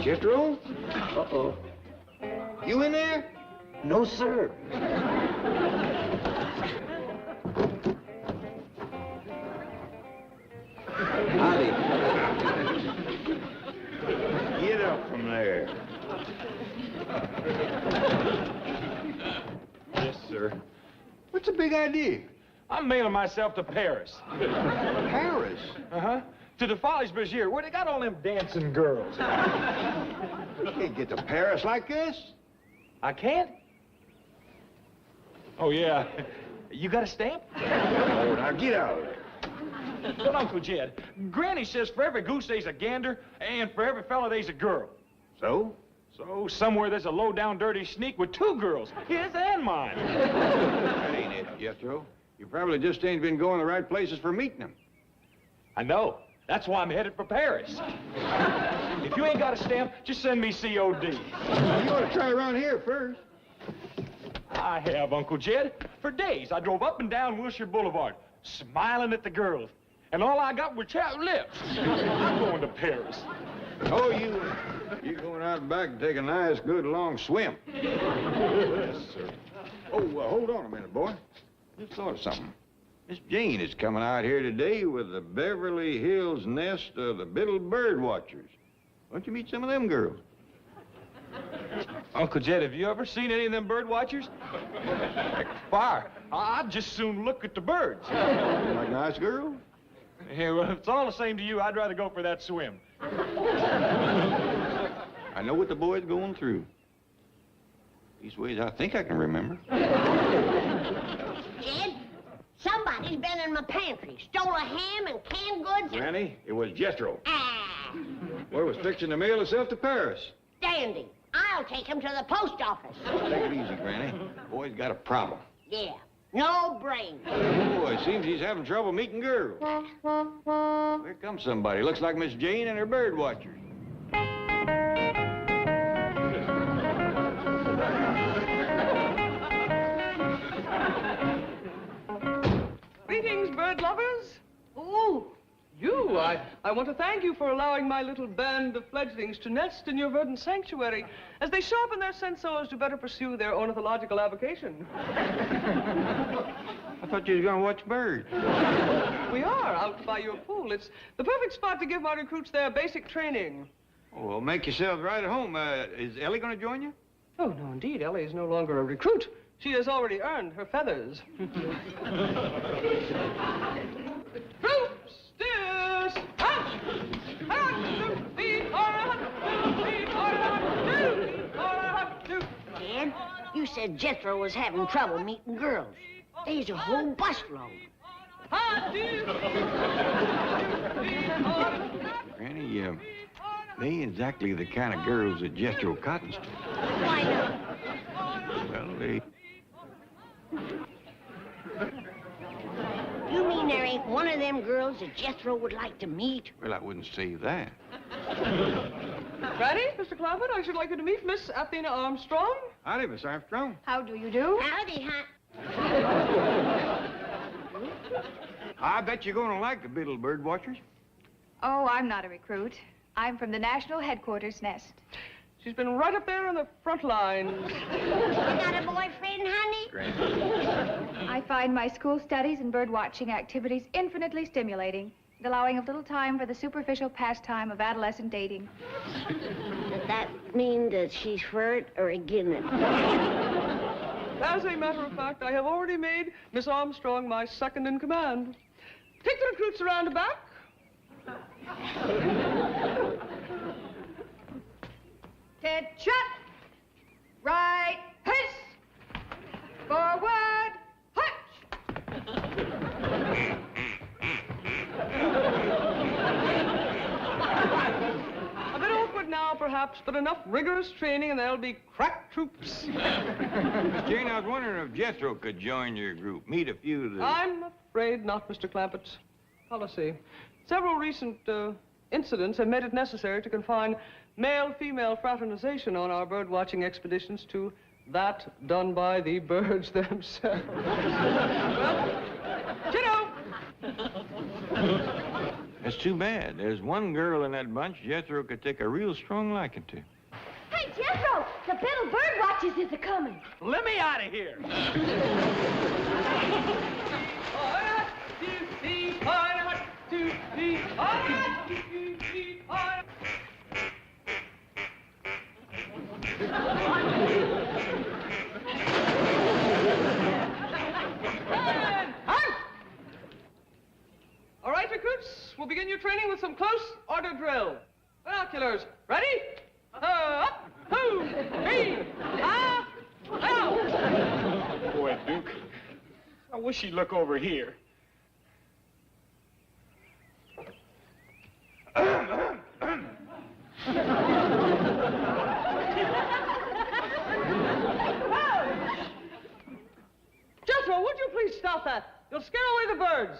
Jethro? Uh-oh. You in there? No, sir. Howdy. Get up from there. Yes, sir. What's the big idea? I'm mailing myself to Paris. Paris? Uh-huh. To the Folies Bergère, where they got all them dancing girls. You can't get to Paris like this. I can't? Oh, yeah. You got a stamp? Oh, now get out of there. Well, Uncle Jed, Granny says for every goose there's a gander, and for every fella there's a girl. So? So somewhere there's a low-down dirty sneak with two girls, his and mine. That ain't it, Jethro. You probably just ain't been going the right places for meeting them. I know. That's why I'm headed for Paris. If you ain't got a stamp, just send me COD. You ought to try around here first. I have, Uncle Jed. For days, I drove up and down Wilshire Boulevard, smiling at the girls. And all I got were chapped lips. I'm going to Paris. Oh, you're going out back and take a nice, good, long swim. Yes, sir. Oh, hold on a minute, boy. Just thought of something. Miss Jane is coming out here today with the Beverly Hills nest of the Biddle Bird Watchers. Why don't you meet some of them girls? Uncle Jed, have you ever seen any of them bird watchers? Fire. I'd just soon look at the birds. Like nice girls? Yeah, well, if it's all the same to you, I'd rather go for that swim. I know what the boy's going through. These ways I think I can remember. Jed, somebody's been in my pantry, stole a ham and canned goods. Granny, it was Jethro. Ah, Boy was fixing to mail himself to Paris. standing. I'll take him to the post office. Take it easy, Granny. Boy's got a problem. Yeah, no brain. Oh, it seems he's having trouble meeting girls. Here comes somebody. Looks like Miss Jane and her bird watchers. Greetings, bird lovers. Oh, you. I want to thank you for allowing my little band of fledglings to nest in your verdant sanctuary as they sharpen their sense so as to better pursue their ornithological avocation. I thought you was going to watch birds. We are out by your pool. It's the perfect spot to give my recruits their basic training. Oh, well, make yourselves right at home. Is Ellie going to join you? Oh, no, indeed. Ellie is no longer a recruit. She has already earned her feathers. Troops, stairs, hutch! Jed, you said Jethro was having trouble meeting girls. There's a whole busload. Granny, they ain't exactly the kind of girls that Jethro cottons to. Why not? Well, they... You mean there ain't one of them girls that Jethro would like to meet? Well, I wouldn't say that. Ready, Mr. Clampett? I should like you to meet Miss Athena Armstrong. Howdy, Miss Armstrong. How do you do? Howdy, huh? I bet you're going to like the Biddle Bird Watchers. Oh, I'm not a recruit. I'm from the National Headquarters Nest. She's been right up there on the front lines. You got a boyfriend, honey? I find my school studies and bird watching activities infinitely stimulating, allowing of little time for the superficial pastime of adolescent dating. Does that mean that she's for it or against it? As a matter of fact, I have already made Miss Armstrong my second in command. Take the recruits around the back. Attention! Right, hiss! Forward, hutch! A bit awkward now, perhaps, but enough rigorous training and they'll be crack troops. Miss Jane, I was wondering if Jethro could join your group, meet a few of the... I'm afraid not, Mr. Clampett. Policy. Several recent incidents have made it necessary to confine male-female fraternization on our bird-watching expeditions to that done by the birds themselves. Well, ditto! That's too bad. There's one girl in that bunch Jethro could take a real strong liking to. Hey, Jethro, the Biddle Bird Watchers is a-coming. Let me out of here. All right, recruits, we'll begin your training with some close order drill. Binoculars, ready? Up, two, three, out. Boy, Duke, I wish he'd look over here. Jethro, would you please stop that? You'll scare away the birds.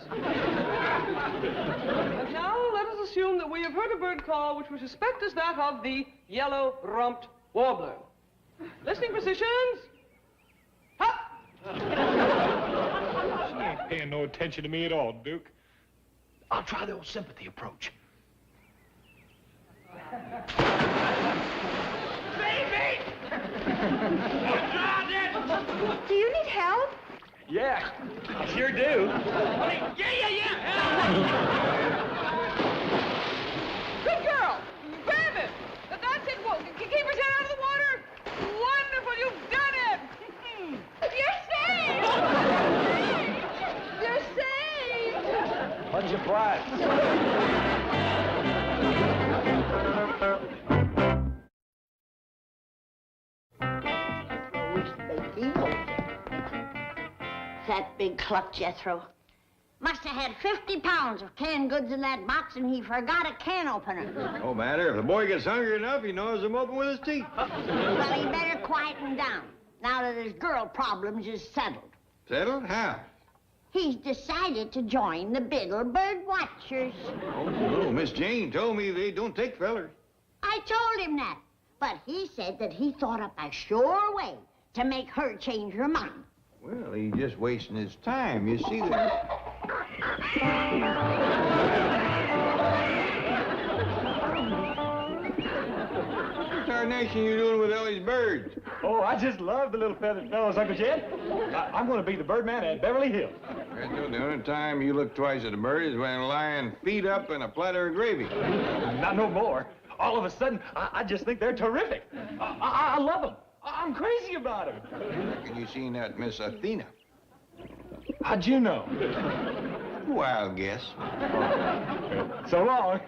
And now let us assume that we have heard a bird call which we suspect is that of the yellow-rumped warbler. Listening positions. Hop! She ain't paying no attention to me at all, Duke. I'll try the old sympathy approach. Baby! Do you need help? Yeah, I sure do. Yeah. Good girl. Grab it. That's it. Keep his head out of the water. Wonderful. You've done it. You're saved! You're saved! Bunch of flies. That big cluck, Jethro. Must have had 50 pounds of canned goods in that box, and he forgot a can opener. No matter. If the boy gets hungry enough, he knows them open with his teeth. Well, he better quieten down, now that his girl problems is settled. Settled? How? He's decided to join the Biddle Bird Watchers. Oh, no. Miss Jane told me they don't take fellers. I told him that, but he said that he thought up a sure way to make her change her mind. Well, he's just wasting his time. You see that? What tarnation you doing with Ellie's birds? Oh, I just love the little feathered fellows, Uncle Jed. I'm going to be the birdman at Beverly Hills. The only time you look twice at a bird is when lying feet up in a platter of gravy. Not no more. All of a sudden, I just think they're terrific. I love them. I'm crazy about them. Have you seen that Miss Athena? How'd you know? Wild guess. So long.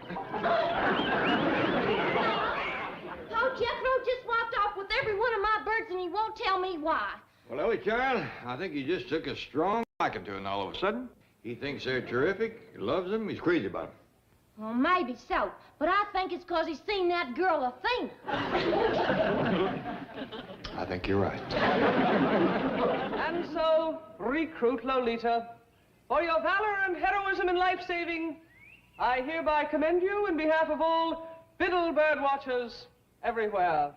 Oh, Jethro just walked off with every one of my birds, and he won't tell me why. Well, Ellie, child, I think he just took a strong liking to them all of a sudden. He thinks they're terrific. He loves them. He's crazy about them. Well, maybe so, but I think it's because he's seen that girl, Athena. I think you're right. And so, recruit Lolita, for your valor and heroism in life-saving, I hereby commend you in behalf of all Biddle Bird Watchers everywhere.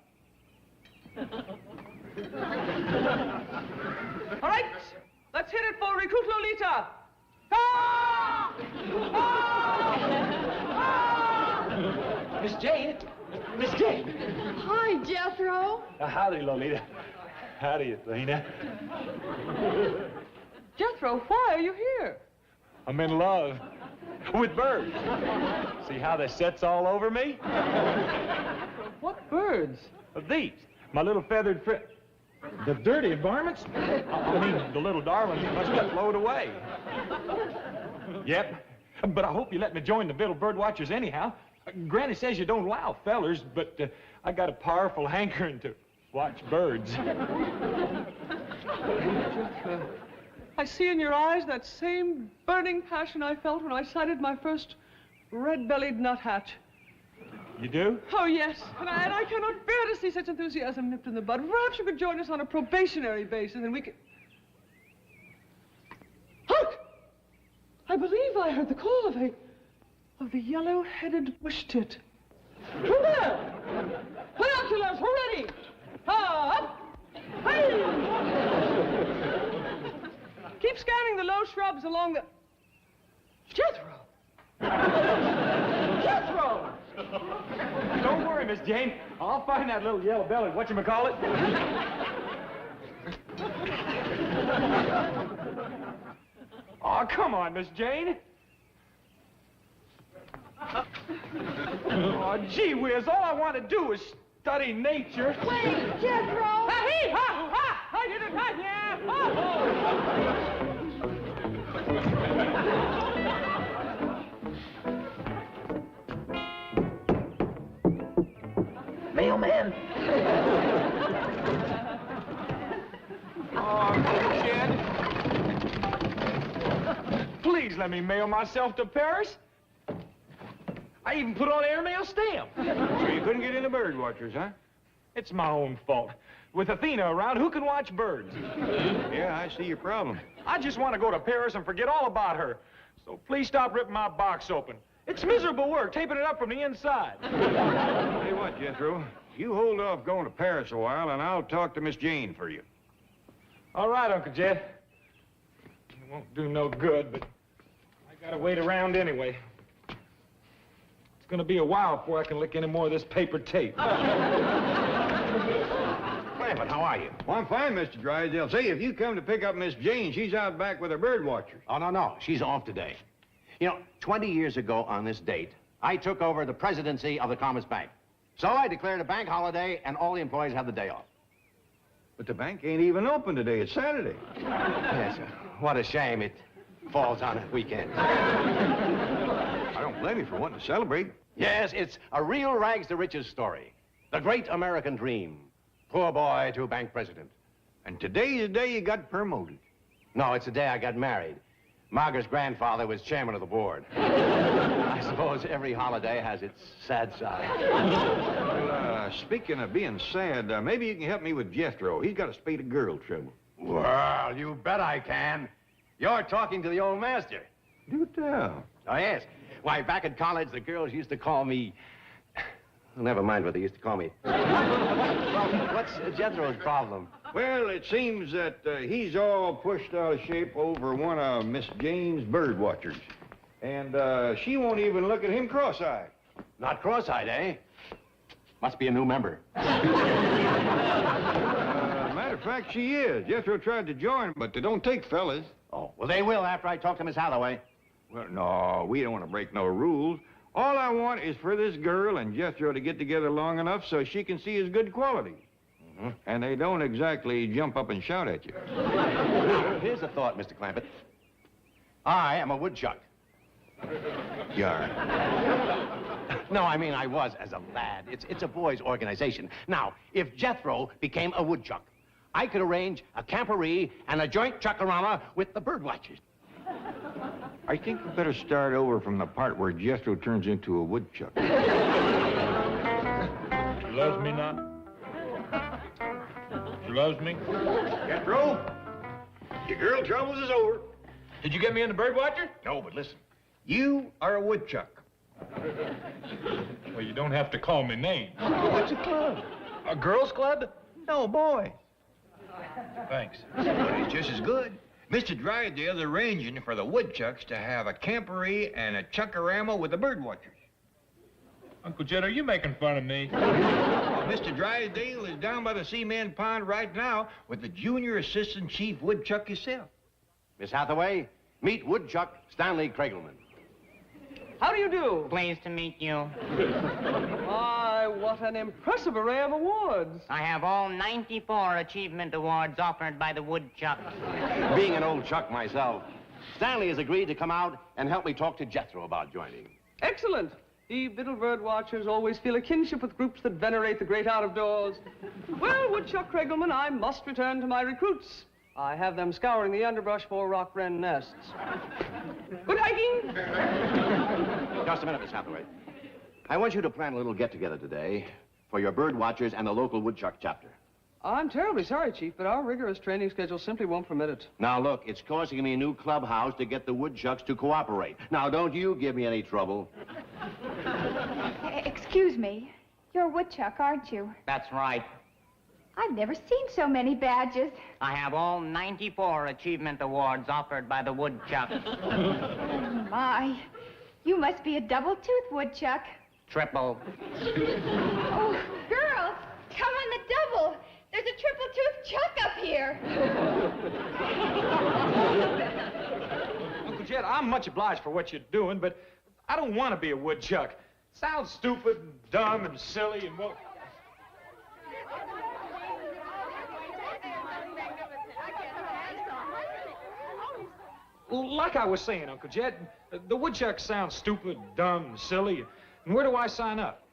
All right, let's hit it for recruit Lolita. Ah! Ah! Miss Jane. Miss Jane. Hi, Jethro. Howdy, Lolita. Howdy, Athena. Jethro, why are you here? I'm in love with birds. See how they sets all over me? What birds? These, my little feathered The dirty varmints? I mean, the little darlings must have flown away. Yep, but I hope you let me join the Biddle Bird Watchers anyhow. Granny says you don't allow fellers, but I got a powerful hankering to watch birds. I see in your eyes that same burning passion I felt when I sighted my first red-bellied nuthatch. You do? Oh, yes. And I cannot bear to see such enthusiasm nipped in the bud. Perhaps you could join us on a probationary basis and we could... Hark! I believe I heard the call of the yellow-headed bush-tit. Who there? Binoculars, we're ready. Up! Hey! Keep scanning the low shrubs along the... Jethro! Jethro! Don't worry, Miss Jane. I'll find that little yellow-bellied whatchamacallit. Oh, come on, Miss Jane. Oh, gee whiz, all I want to do is study nature. Wait, Jethro! Ha-hee, ha, ha! I did it, ha, yeah! Mailman. Oh, Jed. Please let me mail myself to Paris. I even put on airmail stamp. So you couldn't get into bird watchers, huh? It's my own fault. With Athena around, who can watch birds? Yeah, I see your problem. I just want to go to Paris and forget all about her. So please stop ripping my box open. It's miserable work, taping it up from the inside. Tell you what, Jethro, you hold off going to Paris a while, and I'll talk to Miss Jane for you. All right, Uncle Jed. It won't do no good, but I gotta wait around anyway. It's gonna be a while before I can lick any more of this paper tape. Clampett, how are you? Well, I'm fine, Mr. Drysdale. Say, if you come to pick up Miss Jane, she's out back with her bird watchers. Oh, no. She's off today. You know, 20 years ago on this date, I took over the presidency of the Commerce Bank. So I declared a bank holiday, and all the employees have the day off. But the bank ain't even open today. It's Saturday. Yes, what a shame it falls on a weekend. I don't blame you for wanting to celebrate. Yes, it's a real rags to riches story. The great American dream. Poor boy to bank president. And today's the day you got promoted. No, it's the day I got married. Margaret's grandfather was chairman of the board. I suppose every holiday has its sad side. Well, speaking of being sad, maybe you can help me with Jethro. He's got a spate of girl trouble. Well, you bet I can. You're talking to the old master. Do tell. Oh, yes. Why, back at college, the girls used to call me... Never mind what they used to call me. Well, what's Jethro's problem? Well, it seems that he's all pushed out of shape over one of Miss Jane's bird watchers. And she won't even look at him cross-eyed. Not cross-eyed, eh? Must be a new member. Matter of fact, she is. Jethro tried to join, but they don't take fellas. Oh, well, they will after I talk to Miss Hathaway. Well, no, we don't want to break no rules. All I want is for this girl and Jethro to get together long enough so she can see his good qualities. Mm-hmm. And they don't exactly jump up and shout at you. Here's a thought, Mr. Clampett. I am a woodchuck. You are. No, I mean I was as a lad. It's a boys' organization. Now, if Jethro became a woodchuck, I could arrange a camporee and a joint chuckarama with the bird watchers. I think we better start over from the part where Jethro turns into a woodchuck. She loves me not? She loves me? Jethro, your girl troubles is over. Did you get me in the bird watcher? No, but listen. You are a woodchuck. Well, you don't have to call me names. What's a club? A girls' club? No, boy. Thanks. But it's just as good. Mr. Drysdale's arranging for the Woodchucks to have a camporee and a chuckarama with the bird watchers. Uncle Jed, are you making fun of me? Mr. Drysdale is down by the cement pond right now with the junior assistant chief woodchuck himself. Miss Hathaway, meet Woodchuck Stanley Kragelman. How do you do? Pleased to meet you. My, what an impressive array of awards. I have all 94 achievement awards offered by the Woodchucks. Being an old chuck myself, Stanley has agreed to come out and help me talk to Jethro about joining. Excellent. The Biddlebird Watchers always feel a kinship with groups that venerate the great out-of-doors. Well, Woodchuck Kragelman, I must return to my recruits. I have them scouring the underbrush for rock wren nests. Good hiking! Just a minute, Miss Hathaway. I want you to plan a little get-together today for your bird watchers and the local woodchuck chapter. I'm terribly sorry, Chief, but our rigorous training schedule simply won't permit it. Now, look, it's costing me a new clubhouse to get the woodchucks to cooperate. Now, don't you give me any trouble. Excuse me. You're a woodchuck, aren't you? That's right. I've never seen so many badges. I have all 94 achievement awards offered by the Woodchucks. Oh, my. You must be a double-toothed woodchuck. Triple. Oh, girls, come on the double. There's a triple-toothed chuck up here. Uncle Jed, I'm much obliged for what you're doing, but I don't want to be a woodchuck. Sounds stupid and dumb and silly and well... Like I was saying, Uncle Jed, the woodchuck sounds stupid, dumb, and silly. And where do I sign up?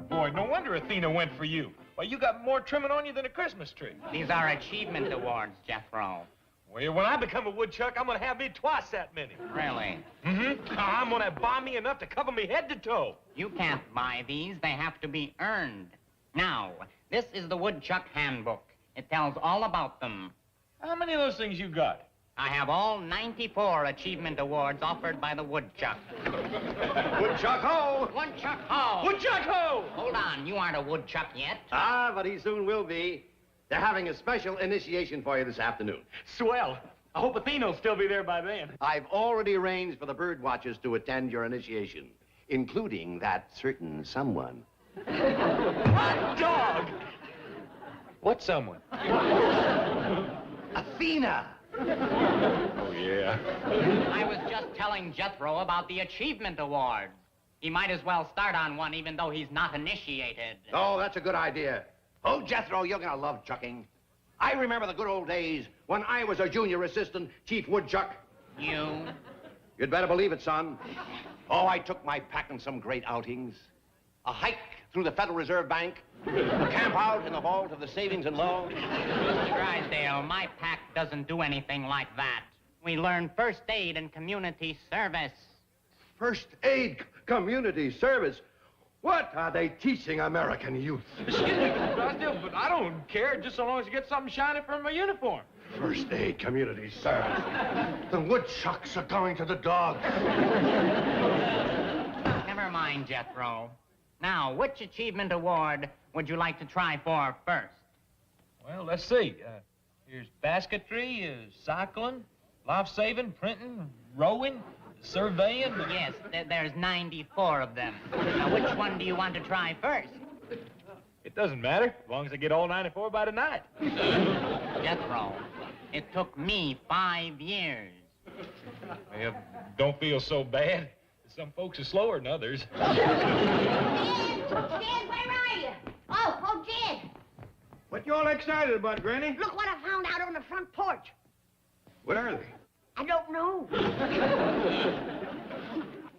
Boy, no wonder Athena went for you. Why, you got more trimming on you than a Christmas tree. These are achievement awards, Jethro. Well, when I become a woodchuck, I'm gonna have me twice that many. Really? Mm-hmm. I'm gonna buy me enough to cover me head to toe. You can't buy these. They have to be earned. Now, this is the Woodchuck Handbook. It tells all about them. How many of those things you got? I have all 94 achievement awards offered by the Woodchuck. Woodchuck ho! Woodchuck ho! Woodchuck ho! Hold on, you aren't a woodchuck yet. Ah, but he soon will be. They're having a special initiation for you this afternoon. Swell. I hope Athena will still be there by then. I've already arranged for the bird watchers to attend your initiation, including that certain someone. Hot dog! What someone? Athena! Oh, yeah. I was just telling Jethro about the achievement awards. He might as well start on one even though he's not initiated. Oh, that's a good idea. Oh, Jethro, you're gonna love chucking. I remember the good old days when I was a junior assistant chief woodchuck. You? You'd better believe it, son. Oh, I took my pack on some great outings. A hike through the Federal Reserve Bank, a camp out in the vault of the Savings and Loan. Mr. Drysdale, my pack doesn't do anything like that. We learn first aid and community service. First aid community service? What are they teaching American youth? Excuse me, Mr. Drysdale, but I don't care just so long as you get something shiny from my uniform. First aid community service. The woodchucks are going to the dogs. Never mind, Jethro. Now, which achievement award would you like to try for first? Well, let's see. Here's basketry, cycling, life-saving, printing, rowing, surveying. Yes, there's 94 of them. Now, which one do you want to try first? It doesn't matter, as long as I get all 94 by tonight. Jethro, it took me 5 years. Well, don't feel so bad. Some folks are slower than others. Jed, where are you? Oh, Jed. What you all excited about, Granny? Look what I found out on the front porch. What are they? I don't know.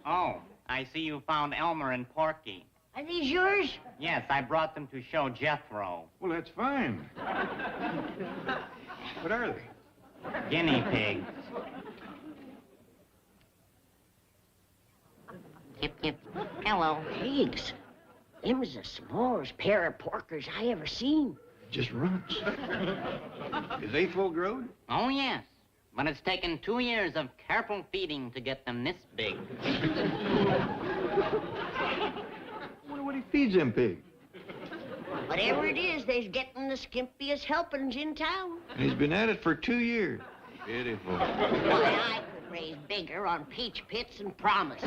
Oh, I see you found Elmer and Porky. Are these yours? Yes, I brought them to show Jethro. Well, that's fine. What are they? Guinea pigs. Tip, tip. Hello. Pigs. Them's the smallest pair of porkers I ever seen. Just runts. Is they full grown? Oh, yes. But it's taken 2 years of careful feeding to get them this big. I wonder what he feeds them pigs. Whatever it is, they's getting the skimpiest helpings in town. And he's been at it for 2 years. Pitiful. Why, I could raise bigger on peach pits and promise.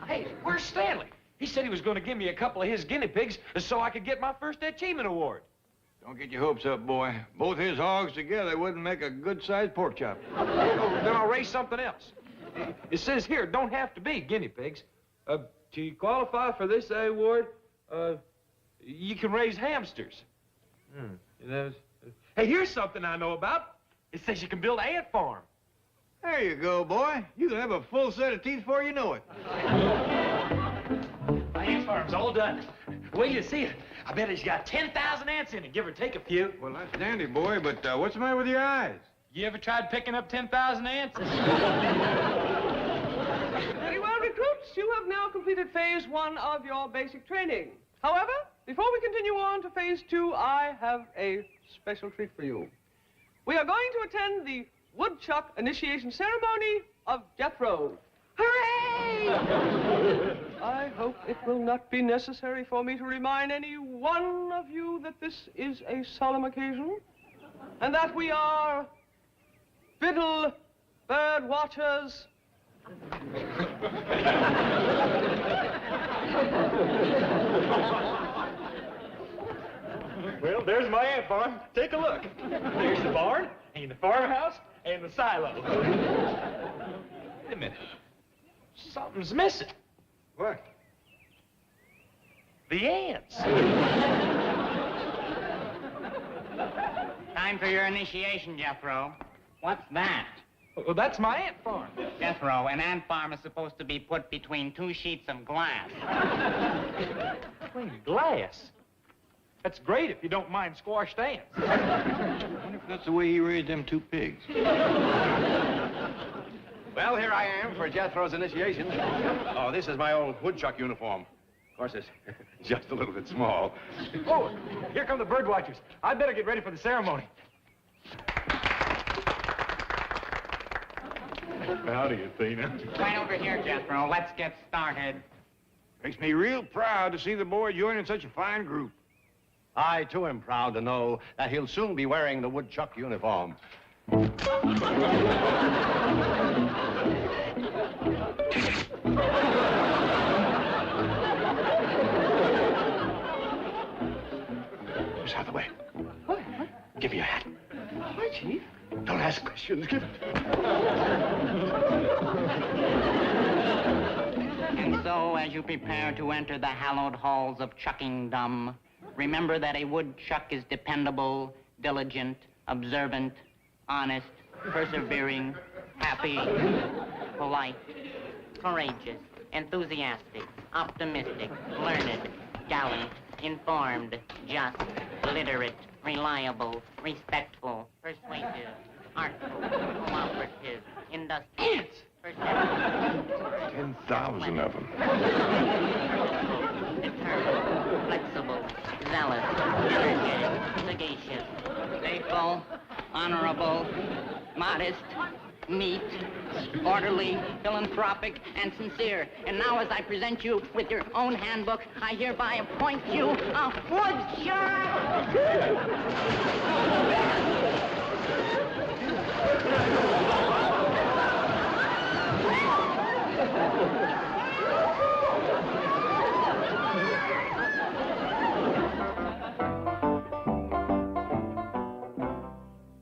Hey, where's Stanley? He said he was going to give me a couple of his guinea pigs so I could get my first achievement award. Don't get your hopes up, boy. Both his hogs together wouldn't make a good-sized pork chop. Then I'll raise something else. It says here, don't have to be guinea pigs. To qualify for this award, you can raise hamsters. Hey, here's something I know about. It says you can build an ant farm. There you go, boy. You can have a full set of teeth before you know it. My ant farm's all done. Wait till you see it. I bet it's got 10,000 ants in it, give or take a few. Well, that's dandy, boy, but what's the matter with your eyes? You ever tried picking up 10,000 ants? Very well, recruits. You have now completed phase 1 of your basic training. However, before we continue on to phase 2, I have a special treat for you. We are going to attend the Woodchuck initiation ceremony of Jethro. Hooray! I hope it will not be necessary for me to remind any one of you that this is a solemn occasion, and that we are fiddle bird watchers. Well, there's my ant farm. Take a look. There's the barn, and the farmhouse, and the silo. Wait a minute. Something's missing. What? The ants. Time for your initiation, Jethro. What's that? Well, that's my ant farm. Jethro, an ant farm is supposed to be put between 2 sheets of glass. Between glass? That's great if you don't mind squashed ants. I wonder if that's the way he raised them 2 pigs. Well, here I am for Jethro's initiation. Oh, this is my old woodchuck uniform. Of course, it's just a little bit small. Oh, here come the bird watchers. I'd better get ready for the ceremony. Howdy, Athena. Right over here, Jethro. Let's get started. Makes me real proud to see the boy joining such a fine group. I, too, am proud to know that he'll soon be wearing the woodchuck uniform. Just out of the way. What? Give me your hat. Why, Chief? Don't ask questions. Give it. And so, as you prepare to enter the hallowed halls of chuckingdom, remember that a woodchuck is dependable, diligent, observant, honest, persevering, happy, polite, courageous, enthusiastic, optimistic, learned, gallant, informed, just, literate, reliable, respectful, persuasive, artful, cooperative, industrious, perceptive, 10,000 of them. determined, flexible, zealous, energetic, sagacious, faithful, honorable, modest, neat, orderly, philanthropic, and sincere. And now, as I present you with your own handbook, I hereby appoint you a woodchuck!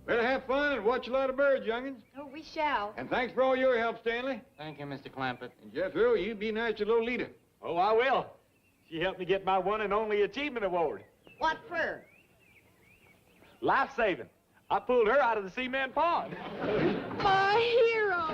Better have fun and watch a lot of birds, youngins. Oh, we shall. And thanks for all your help, Stanley. Thank you, Mr. Clampett. And Jethro, you be nice to Lolita. Oh, I will. She helped me get my one and only achievement award. What for? Life-saving. I pulled her out of the cement pond. My hero.